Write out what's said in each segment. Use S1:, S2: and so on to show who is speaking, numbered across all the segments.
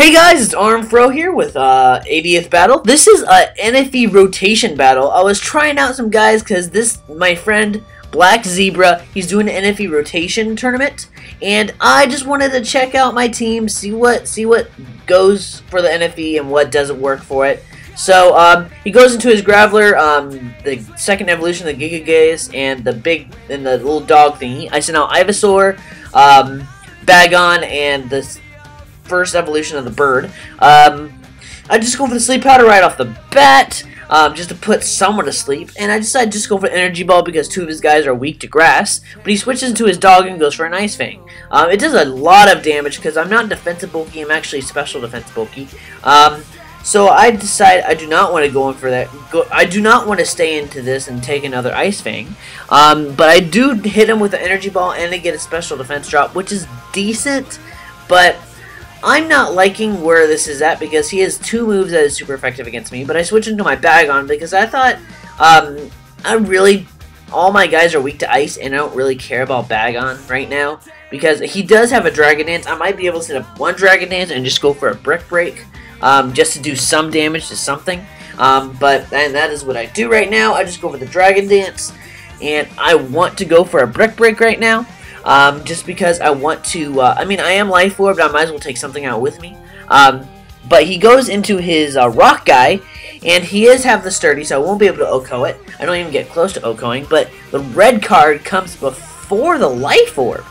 S1: Hey guys, it's Armedfro here with 80th battle. This is a NFE rotation battle. I was trying out some guys because my friend Black Zebra, he's doing an NFE rotation tournament, and I just wanted to check out my team, see what goes for the NFE and what doesn't work for it. So he goes into his Graveler, the second evolution of the Giga and the little dog thingy. I sent out Ivysaur, Bagon, and the first evolution of the bird. I just go for the sleep powder right off the bat, just to put someone to sleep, and I decided to just go for the energy ball because two of his guys are weak to grass, but he switches into his dog and goes for an ice fang. It does a lot of damage because I'm not defensive bulky, I'm actually special defense bulky. So I decide I do not want to go in for that. I do not want to stay into this and take another ice fang, but I do hit him with the energy ball and I get a special defense drop, which is decent, but I'm not liking where this is at because he has two moves that is super effective against me, but I switch into my Bagon because I thought all my guys are weak to ice and I don't really care about Bagon right now because he does have a Dragon Dance. I might be able to set up one Dragon Dance and just go for a Brick Break just to do some damage to something, and that is what I do right now. I just go for the Dragon Dance and I want to go for a Brick Break right now. Just because I want to, I mean, I am Life Orb, but I might as well take something out with me. But he goes into his Rock guy, and he is have the Sturdy, so I won't be able to OHKO it. I don't even get close to OHKOing, but the red card comes before the Life Orb,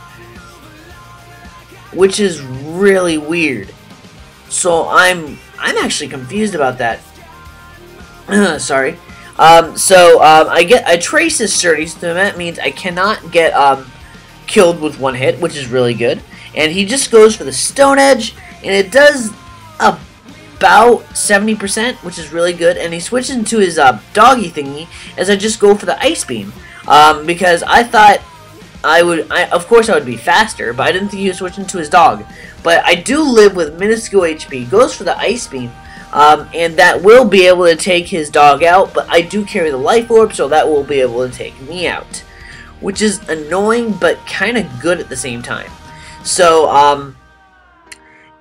S1: which is really weird. So I'm actually confused about that. Sorry. I trace his Sturdy, so that means I cannot get killed with one hit, which is really good. And he just goes for the Stone Edge, and it does about 70%, which is really good. And he switches into his doggy thingy as I just go for the Ice Beam, because I thought of course I would be faster, but I didn't think he was switching to his dog. But I do live with minuscule HP. Goes for the Ice Beam, and that will be able to take his dog out. But I do carry the Life Orb, so that will be able to take me out, which is annoying but kind of good at the same time. So,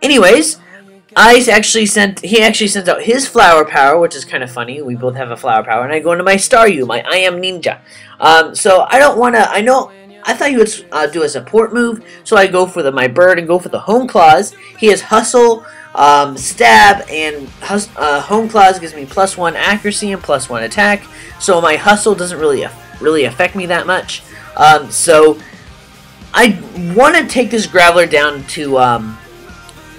S1: anyways, he actually sent out his Flower Power, which is kind of funny. We both have a Flower Power, and I go into my Staryu, my I Am Ninja. So I don't want to. I thought he would do a support move, so I go for my bird and go for the Home Claws. He has Hustle, Stab, and Home Claws gives me +1 accuracy and +1 attack. So my Hustle doesn't really affect me that much. So I want to take this Graveler down to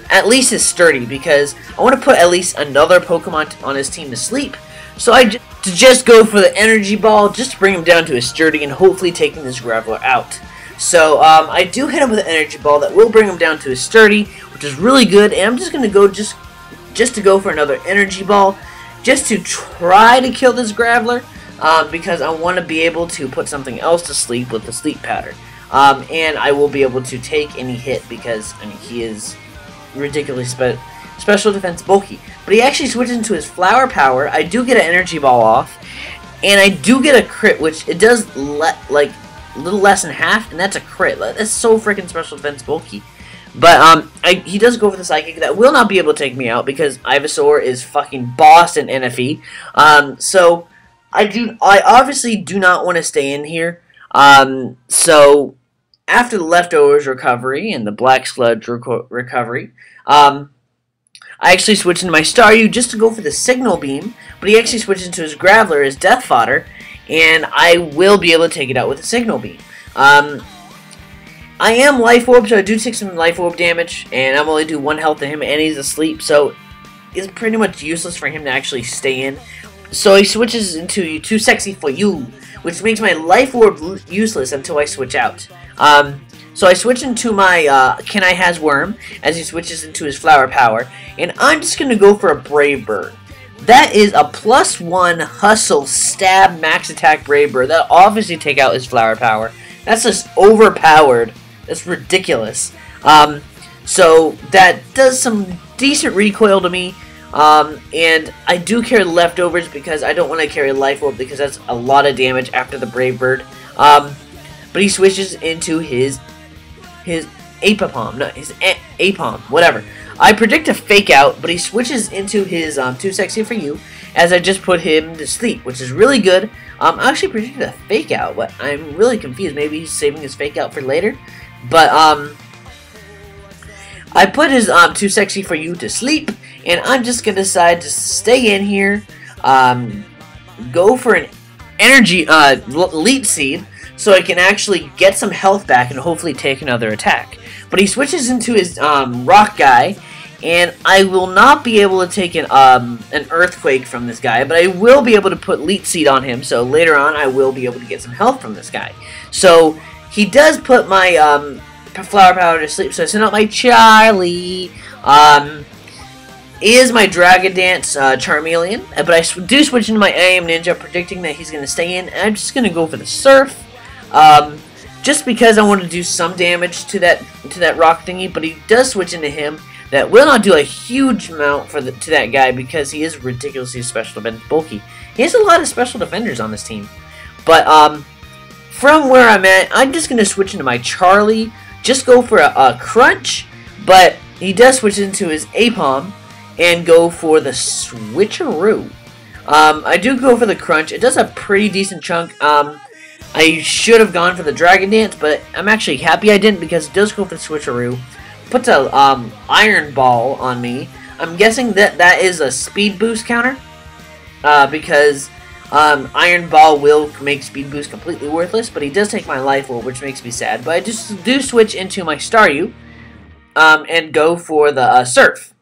S1: at least his Sturdy because I want to put at least another Pokemon on his team to sleep. So I just go for the Energy Ball just to bring him down to his Sturdy and hopefully taking this Graveler out. So I do hit him with an Energy Ball that will bring him down to his Sturdy, which is really good. And I'm just going to go just to go for another Energy Ball just to try to kill this Graveler. Because I want to be able to put something else to sleep with the sleep pattern. And I will be able to take any hit because, I mean, he is ridiculously special defense bulky. But he actually switches into his Flower Power. I do get an Energy Ball off. And I do get a crit, which it does like a little less than half. And that's a crit. That's so freaking special defense bulky. But he does go for the Psychic. That will not be able to take me out because Ivysaur is fucking boss in NFE. So I obviously do not want to stay in here. So after the Leftovers recovery and the Black Sludge recovery, I actually switch into my Staryu just to go for the Signal Beam, but he actually switches into his Graveler, his Death Fodder, and I will be able to take it out with a Signal Beam. I am Life Orb, so I do take some Life Orb damage, and I'm only do 1 health to him, and he's asleep, so it's pretty much useless for him to actually stay in. So he switches into Too Sexy For You, which makes my Life Orb useless until I switch out. So I switch into my Can I Has Worm as he switches into his Flower Power, and I'm just going to go for a Brave Bird. That is a +1 Hustle, Stab, Max Attack Brave Bird. That'll obviously take out his Flower Power. That's just overpowered. That's ridiculous. So that does some decent recoil to me. And I do carry Leftovers because I don't want to carry Life Orb because that's a lot of damage after the Brave Bird. But he switches into his Apom, no, his Apom, whatever. I predict a fake out, but he switches into his Too Sexy For You, as I just put him to sleep, which is really good. I actually predicted a fake out, but I'm really confused. Maybe he's saving his fake out for later. But I put his Too Sexy For You to sleep, and I'm just gonna decide to stay in here, go for an energy elite seed, so I can actually get some health back and hopefully take another attack. But he switches into his rock guy, and I will not be able to take an earthquake from this guy, but I will be able to put Leet Seed on him, so later on I will be able to get some health from this guy. So he does put my Flower Power to sleep, so I send out my Charlie. Is my Dragon Dance Charmeleon, but I do switch into my I Am Ninja, predicting that he's going to stay in, and I'm just going to go for the Surf. Just because I want to do some damage to that rock thingy, but he does switch into him. That will not do a huge amount to that guy because he is ridiculously special defense bulky. He has a lot of special defenders on this team. But from where I'm at, I'm just going to switch into my Charlie. Just go for a Crunch, but he does switch into his Apom and go for the Switcheroo. I do go for the Crunch. It does a pretty decent chunk. I should have gone for the Dragon Dance, but I'm actually happy I didn't because it does go for the Switcheroo. Puts a Iron Ball on me. I'm guessing that is a speed boost counter, because Iron Ball will make speed boost completely worthless, but he does take my life orb, which makes me sad. But I just do switch into my Staryu and go for the Surf.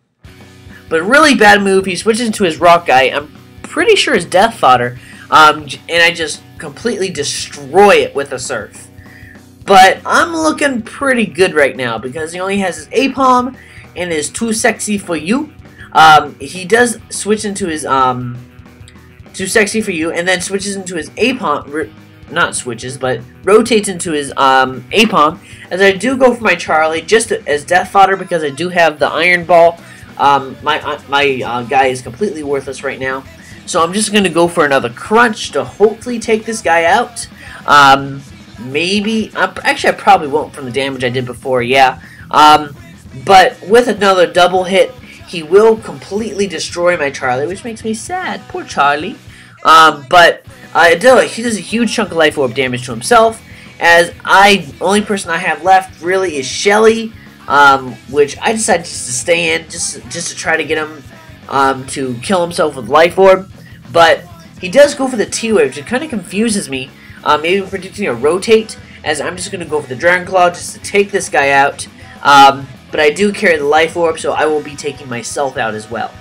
S1: But really bad move. He switches into his Rock guy. I'm pretty sure it's Death Fodder, and I just completely destroy it with a Surf. But I'm looking pretty good right now because he only has his Apom and his Too Sexy For You. He does switch into his Too Sexy For You and then switches into his Apom. Not switches, but rotates into his Apom. As I do go for my Charlie just as Death Fodder because I do have the Iron Ball. My guy is completely worthless right now. So I'm just going to go for another Crunch to hopefully take this guy out. Maybe, actually I probably won't from the damage I did before, yeah. But with another double hit, he will completely destroy my Charlie, which makes me sad. Poor Charlie. But he does a huge chunk of life orb damage to himself, as only person I have left really is Shelly, which I decided just to stay in, just to try to get him to kill himself with life orb. But he does go for the T-Wave, which kind of confuses me. Maybe predicting a rotate, as I'm just going to go for the Dragon Claw just to take this guy out. But I do carry the life orb, so I will be taking myself out as well.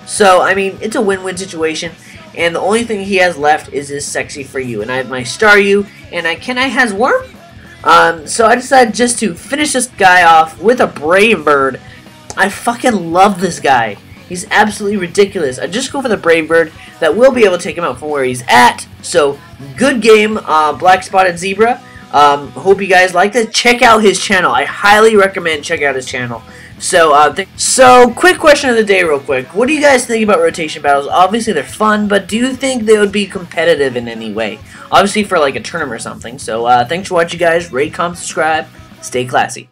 S1: So, I mean, it's a win-win situation. And the only thing he has left is his Sexy For You. And I have my Staryu, and I has Worm. So I decided just to finish this guy off with a Brave Bird. I fucking love this guy. He's absolutely ridiculous. I just go for the Brave Bird. That will be able to take him out from where he's at. So, good game, BlackSpottedZebra. Hope you guys liked it. Check out his channel. I highly recommend check out his channel. So, quick question of the day real quick. What do you guys think about rotation battles? Obviously, they're fun, but do you think they would be competitive in any way? Obviously, for like a tournament or something. So, thanks for watching, guys. Rate, comment, subscribe. Stay classy.